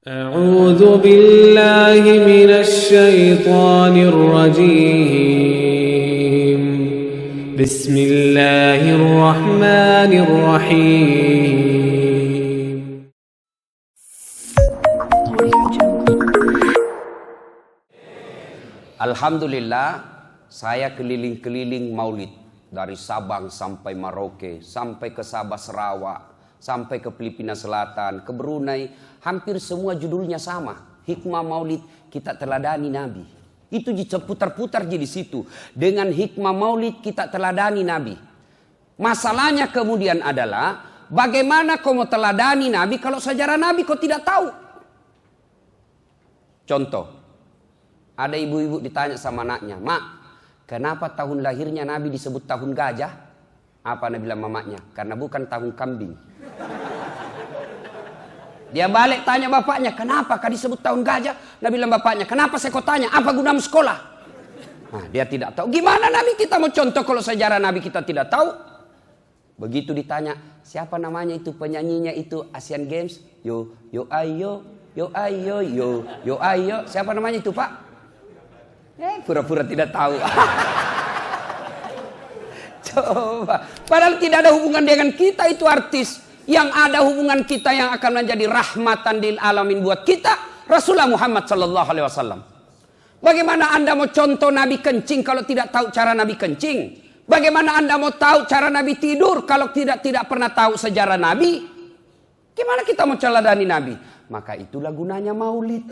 أعوذ بالله من الشيطان الرجيم بسم الله الرحمن الرحيم Alhamdulillah, saya keliling-keliling maulid dari Sabang sampai Merauke, sampai ke Sabah Sarawak, sampai ke Filipina Selatan, ke Brunei. Hampir semua judulnya sama. Hikmah maulid, kita teladani Nabi. Itu putar-putar di situ. Dengan hikmah maulid kita teladani Nabi. Masalahnya kemudian adalah bagaimana kau mau teladani Nabi kalau sejarah Nabi kau tidak tahu. Contoh, ada ibu-ibu ditanya sama anaknya, "Mak, kenapa tahun lahirnya Nabi disebut tahun gajah?" Apa Nabi bilang mamanya? Karena bukan tahun kambing. Dia balik tanya bapaknya, "Kenapa kau disebut tahun gajah?" Nabi bilang bapaknya, "Kenapa saya kau tanya? Apa gunamu sekolah?" Nah, dia tidak tahu. Gimana Nabi kita mau contoh kalau sejarah Nabi kita tidak tahu? Begitu ditanya, "Siapa namanya itu penyanyinya itu Asian Games?" Yo ayo, yo ayo, yo ayo. Siapa namanya itu, Pak? Pura-pura tidak tahu. Coba. Padahal tidak ada hubungan dengan kita itu artis. Yang ada hubungan kita yang akan menjadi rahmatan lil alamin buat kita, Rasulullah Muhammad sallallahu alaihi wasallam. Bagaimana Anda mau contoh Nabi kencing kalau tidak tahu cara Nabi kencing? Bagaimana Anda mau tahu cara Nabi tidur kalau tidak pernah tahu sejarah Nabi? Gimana kita mau teladani Nabi? Maka itulah gunanya maulid.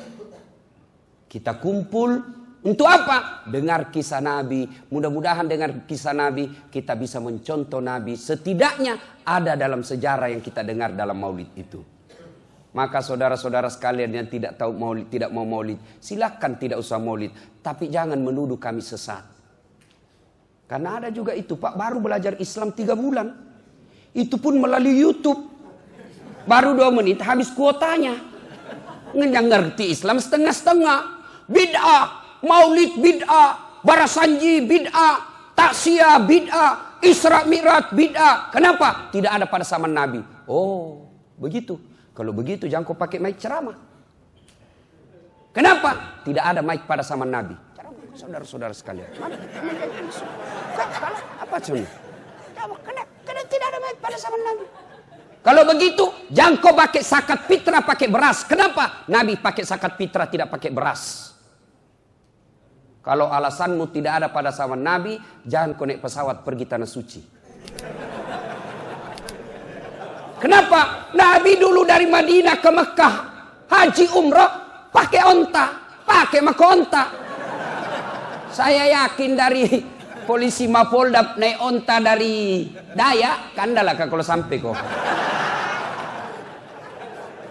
Kita kumpul untuk apa? Dengar kisah Nabi. Mudah-mudahan dengan kisah Nabi kita bisa mencontoh Nabi. Setidaknya ada dalam sejarah yang kita dengar dalam maulid itu. Maka saudara-saudara sekalian yang tidak tahu maulid, tidak mau maulid, silakan tidak usah maulid. Tapi jangan menuduh kami sesat. Karena ada juga itu, Pak, baru belajar Islam 3 bulan. Itu pun melalui YouTube. Baru 2 menit habis kuotanya. Nggak ngerti Islam setengah-setengah. Bid'ah. Maulid bid'ah, barasanji bid'ah, taksiyah bid'ah, Isra Mi'raj bid'ah. Kenapa? Tidak ada pada zaman Nabi. Oh, begitu. Kalau begitu jangan kau pakai mic ceramah. Kenapa? Tidak ada mic pada zaman Nabi. Ceramah, saudara-saudara sekalian. Apa contohnya? Karena tidak ada mic pada zaman Nabi. Kalau begitu, jangan kau pakai zakat fitrah pakai beras. Kenapa? Nabi pakai zakat fitrah tidak pakai beras. Kalau alasanmu tidak ada pada zaman Nabi, jangan kau naik pesawat pergi tanah suci. Kenapa? Nabi dulu dari Madinah ke Mekah, haji umrah, pakai onta, pakai mahkota. Saya yakin dari polisi Mapolda naik onta dari Dayak, kandalah kalau sampai kok.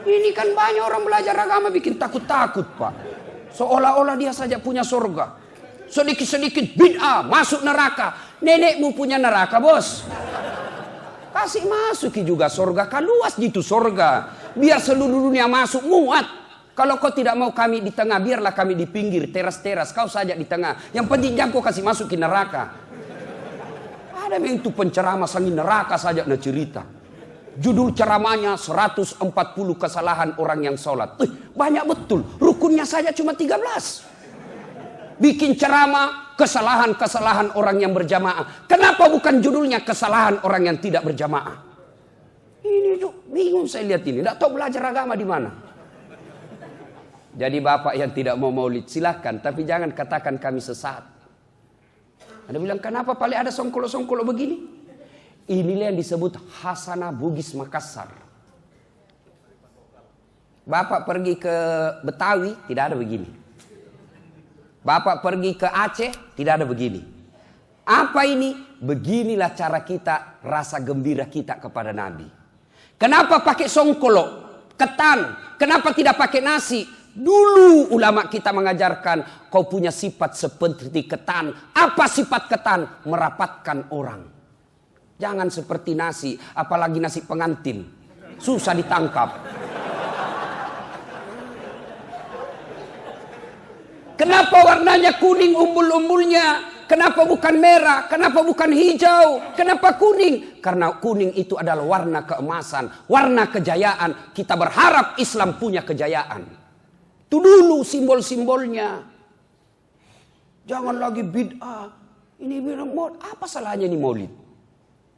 Ini kan banyak orang belajar agama bikin takut-takut, Pak. Seolah-olah dia saja punya surga. Sedikit-sedikit bid'ah masuk neraka. Nenekmu punya neraka, bos. Kasih masuki juga surga. Kan luas gitu surga. Biar seluruh dunia masuk muat. Kalau kau tidak mau kami di tengah, biarlah kami di pinggir teras-teras. Kau saja di tengah. Yang penting jangan kau kasih masuk ke neraka. Ada yang itu penceramah sangi neraka saja na cerita. Judul ceramahnya 140 kesalahan orang yang sholat. Banyak betul. Rukunnya saja cuma 13. Bikin ceramah kesalahan-kesalahan orang yang berjamaah. Kenapa bukan judulnya kesalahan orang yang tidak berjamaah? Ini tuh bingung saya lihat ini. Tidak tahu belajar agama di mana. Jadi bapak yang tidak mau maulid silakan. Tapi jangan katakan kami sesat. Ada bilang kenapa paling ada songkolo-songkolo begini? Inilah yang disebut Hasanah Bugis Makassar. Bapak pergi ke Betawi, tidak ada begini. Bapak pergi ke Aceh, tidak ada begini. Apa ini? Beginilah cara kita, rasa gembira kita kepada Nabi. Kenapa pakai songkolo, ketan? Kenapa tidak pakai nasi? Dulu ulama kita mengajarkan, kau punya sifat seperti ketan. Apa sifat ketan? Merapatkan orang. Jangan seperti nasi, apalagi nasi pengantin. Susah ditangkap. Kenapa warnanya kuning umbul-umbulnya? Kenapa bukan merah? Kenapa bukan hijau? Kenapa kuning? Karena kuning itu adalah warna keemasan, warna kejayaan. Kita berharap Islam punya kejayaan. Itu dulu simbol-simbolnya. Jangan lagi bid'ah. Ini bilang maulid. Apa salahnya ini maulid?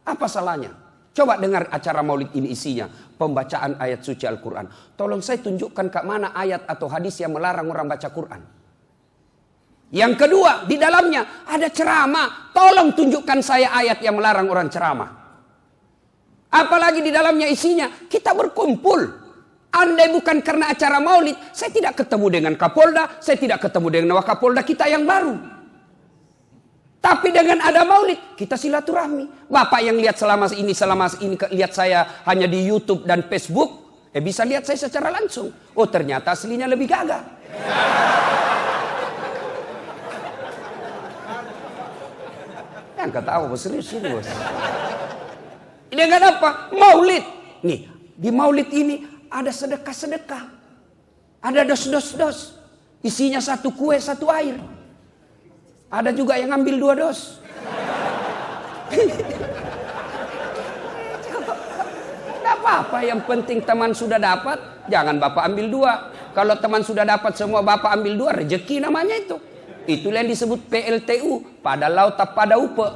Apa salahnya? Coba dengar acara maulid ini isinya. Pembacaan ayat suci Al-Quran. Tolong saya tunjukkan ke mana ayat atau hadis yang melarang orang baca Quran. Yang kedua, di dalamnya ada ceramah. Tolong tunjukkan saya ayat yang melarang orang ceramah. Apalagi di dalamnya isinya, kita berkumpul. Andai bukan karena acara maulid, saya tidak ketemu dengan Kapolda, saya tidak ketemu dengan Wakapolda kita yang baru. Tapi dengan ada maulid, kita silaturahmi. Bapak yang lihat selama ini lihat saya hanya di YouTube dan Facebook, bisa lihat saya secara langsung. Oh, ternyata aslinya lebih gagah. Yang ketawa bos, serius bos. Dengan apa? Maulid. Nih, di maulid ini ada sedekah-sedekah. Ada dos. Isinya 1 kue, 1 air. Ada juga yang ambil 2 dos. Tidak apa-apa, yang penting teman sudah dapat, jangan bapak ambil 2. Kalau teman sudah dapat semua bapak ambil 2, rezeki namanya itu. Itulah yang disebut PLTU, pada laut tak pada upe.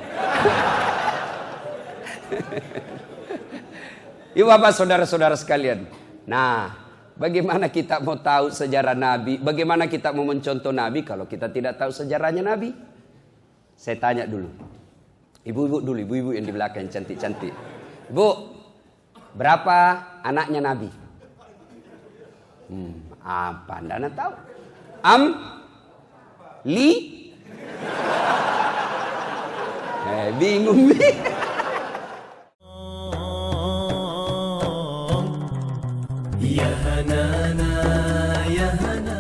Yuk bapak saudara-saudara sekalian. Nah, bagaimana kita mau tahu sejarah Nabi? Bagaimana kita mau mencontoh Nabi kalau kita tidak tahu sejarahnya Nabi? Saya tanya dulu. Ibu-ibu yang di belakang cantik-cantik. Ibu, berapa anaknya Nabi? Apa Anda tahu? Bingung nih. Ya Hanana, ya Hanana.